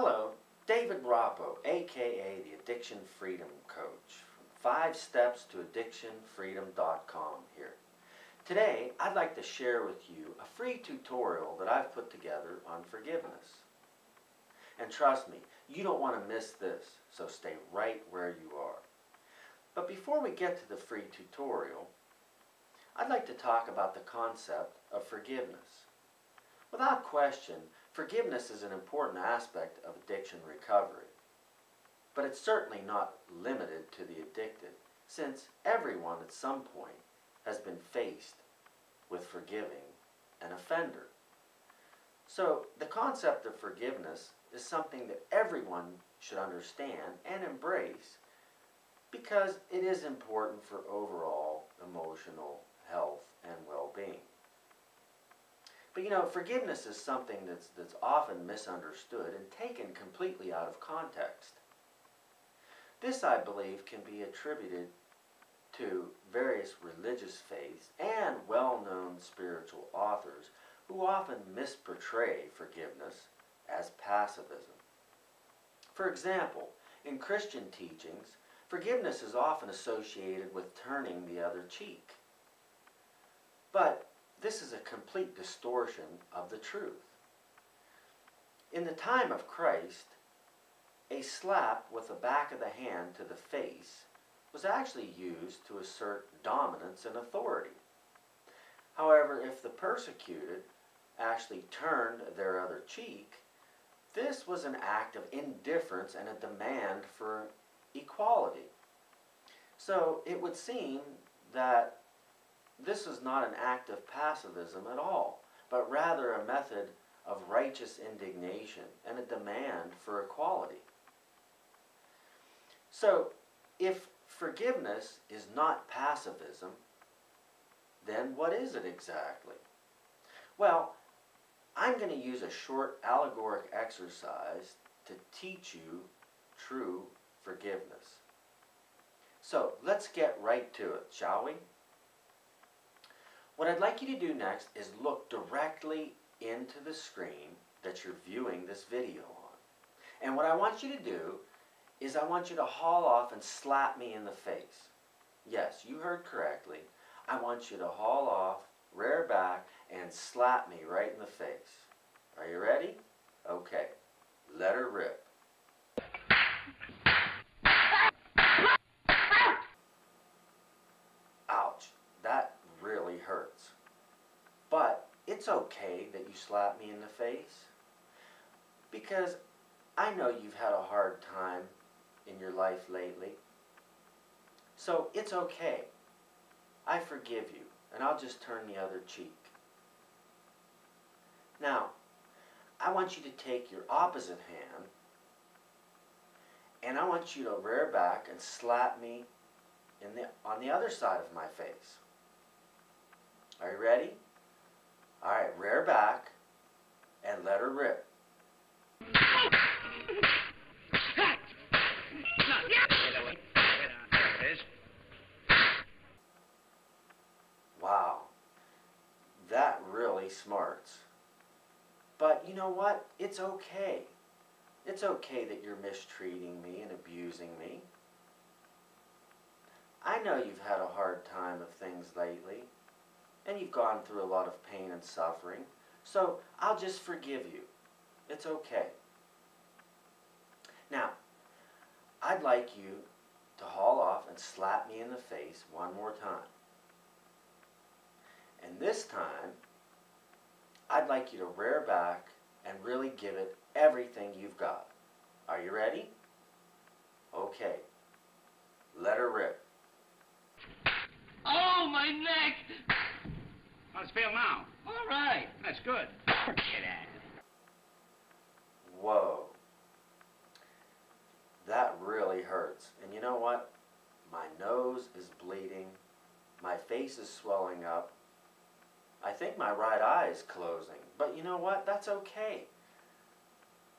Hello, David Rappo, aka the Addiction Freedom Coach, from 5stepstoaddictionfreedom.com here. Today, I'd like to share with you a free tutorial that I've put together on forgiveness. And trust me, you don't want to miss this, so stay right where you are. But before we get to the free tutorial, I'd like to talk about the concept of forgiveness. Without question, forgiveness is an important aspect of addiction recovery. But it's certainly not limited to the addicted, since everyone at some point has been faced with forgiving an offender. So the concept of forgiveness is something that everyone should understand and embrace because it is important for overall emotional health and well-being. But you know, forgiveness is something that's often misunderstood and taken completely out of context. This, I believe, can be attributed to various religious faiths and well-known spiritual authors who often misportray forgiveness as pacifism. For example, in Christian teachings, forgiveness is often associated with turning the other cheek. But this is a complete distortion of the truth. In the time of Christ, a slap with the back of the hand to the face was actually used to assert dominance and authority. However, if the persecuted actually turned their other cheek, this was an act of indifference and a demand for equality. So it would seem that this is not an act of pacifism at all, but rather a method of righteous indignation and a demand for equality. So, if forgiveness is not pacifism, then what is it exactly? Well, I'm going to use a short allegoric exercise to teach you true forgiveness. So, let's get right to it, shall we? What I'd like you to do next is look directly into the screen that you're viewing this video on. And what I want you to do is I want you to haul off and slap me in the face. Yes, you heard correctly. I want you to haul off, rear back, and slap me right in the face. Are you ready? Okay, let her rip. Ouch, that really hurts. But it's okay that you slap me in the face because I know you've had a hard time in your life lately. So it's okay. I forgive you, and I'll just turn the other cheek. Now, I want you to take your opposite hand and I want you to rear back and slap me on the other side of my face. Are you ready? Alright, rear back and let her rip. Wow, that really smarts. But you know what? It's okay. It's okay that you're mistreating me and abusing me. I know you've had a hard time of things lately, and you've gone through a lot of pain and suffering, so I'll just forgive you. It's okay. Now, I'd like you to haul off and slap me in the face one more time. And this time, I'd like you to rear back and really give it everything you've got. Are you ready? Okay. Let her rip. Oh, my neck! How's it feel now? All right. That's good. Get at it. Whoa. That really hurts. And you know what? My nose is bleeding. My face is swelling up. I think my right eye is closing. But you know what? That's okay.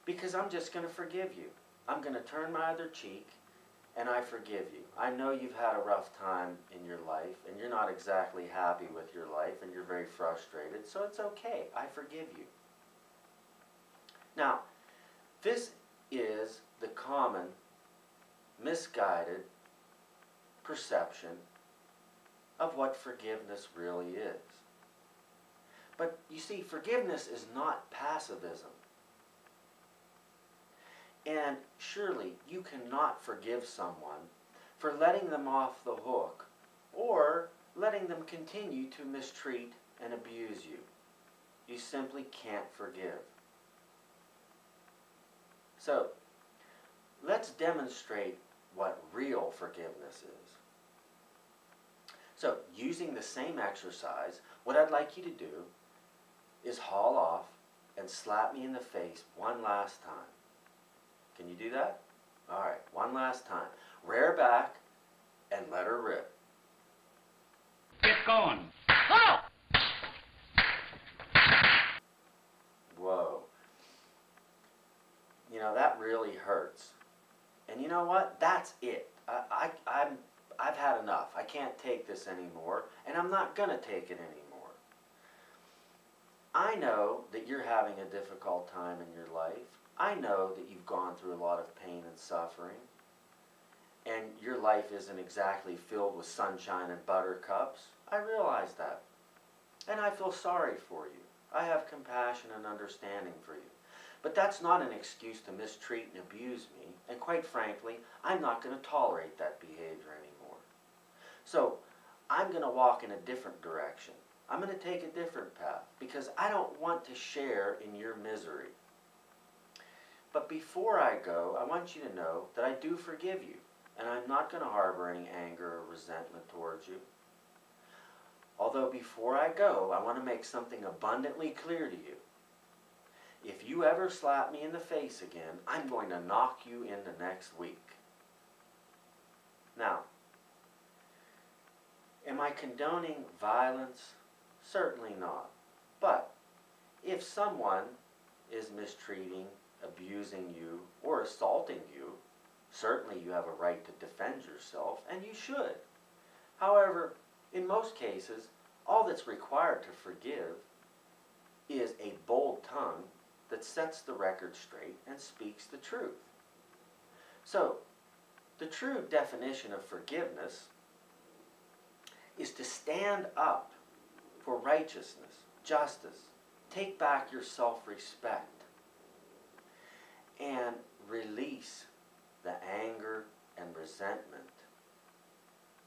Because I'm just going to forgive you. I'm going to turn my other cheek and I forgive you. I know you've had a rough time in your life and you're not exactly happy with your life and you're very frustrated, so it's okay. I forgive you. Now, this is the common, misguided perception of what forgiveness really is. But you see, forgiveness is not passivism. And surely you cannot forgive someone for letting them off the hook or letting them continue to mistreat and abuse you. You simply can't forgive. So, let's demonstrate what real forgiveness is. So, using the same exercise, what I'd like you to do is haul off and slap me in the face one last time. Can you do that? All right, one last time. Rear back and let her rip. Get going. Oh! Whoa. You know, that really hurts. And you know what? That's it. I've had enough. I can't take this anymore, and I'm not going to take it anymore. I know that you're having a difficult time in your life. I know that you've gone through a lot of pain and suffering, and your life isn't exactly filled with sunshine and buttercups. I realize that, and I feel sorry for you. I have compassion and understanding for you. But that's not an excuse to mistreat and abuse me, and quite frankly, I'm not going to tolerate that behavior anymore. So, I'm going to walk in a different direction. I'm going to take a different path, because I don't want to share in your misery. But before I go, I want you to know that I do forgive you, and I'm not going to harbor any anger or resentment towards you. Although before I go, I want to make something abundantly clear to you. If you ever slap me in the face again, I'm going to knock you in the next week. Now, am I condoning violence? Certainly not. But if someone is mistreating, abusing you, or assaulting you, certainly you have a right to defend yourself, and you should. However, in most cases, all that's required to forgive is a bold tongue that sets the record straight and speaks the truth. So, the true definition of forgiveness is to stand up for righteousness, justice, take back your self-respect, and release the anger and resentment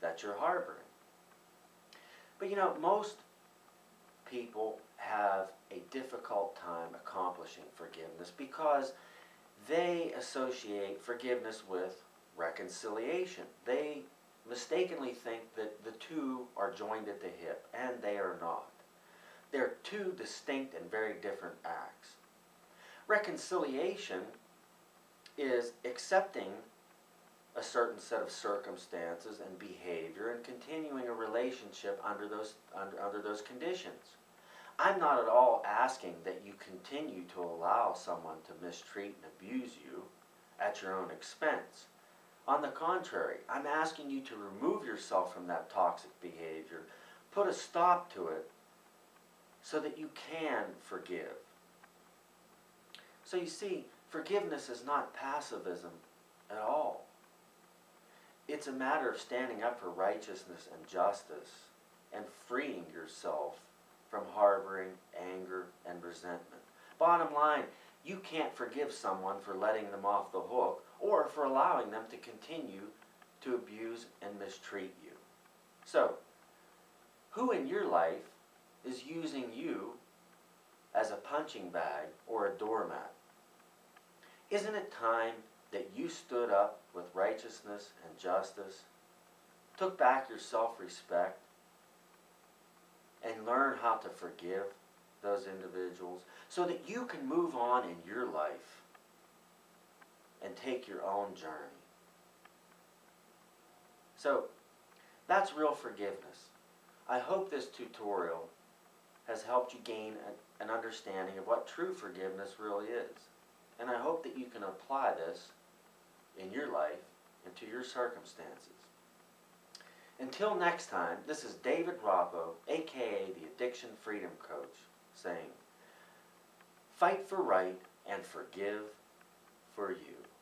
that you're harboring. But you know, most people have a difficult time accomplishing forgiveness because they associate forgiveness with reconciliation. They mistakenly think that the two are joined at the hip, and they are not. They're two distinct and very different acts. Reconciliation is accepting a certain set of circumstances and behavior and continuing a relationship under those conditions. I'm not at all asking that you continue to allow someone to mistreat and abuse you at your own expense. On the contrary, I'm asking you to remove yourself from that toxic behavior, put a stop to it, so that you can forgive. So you see, forgiveness is not passivism at all. It's a matter of standing up for righteousness and justice and freeing yourself from harboring anger and resentment. Bottom line, you can't forgive someone for letting them off the hook or for allowing them to continue to abuse and mistreat you. So, who in your life is using you as a punching bag or a doormat? Isn't it time that you stood up with righteousness and justice, took back your self-respect, and learned how to forgive those individuals so that you can move on in your life and take your own journey? So, that's real forgiveness. I hope this tutorial has helped you gain an understanding of what true forgiveness really is. And I hope that you can apply this in your life and to your circumstances. Until next time, this is David Rappo, aka the Addiction Freedom Coach, saying, fight for right and forgive for you.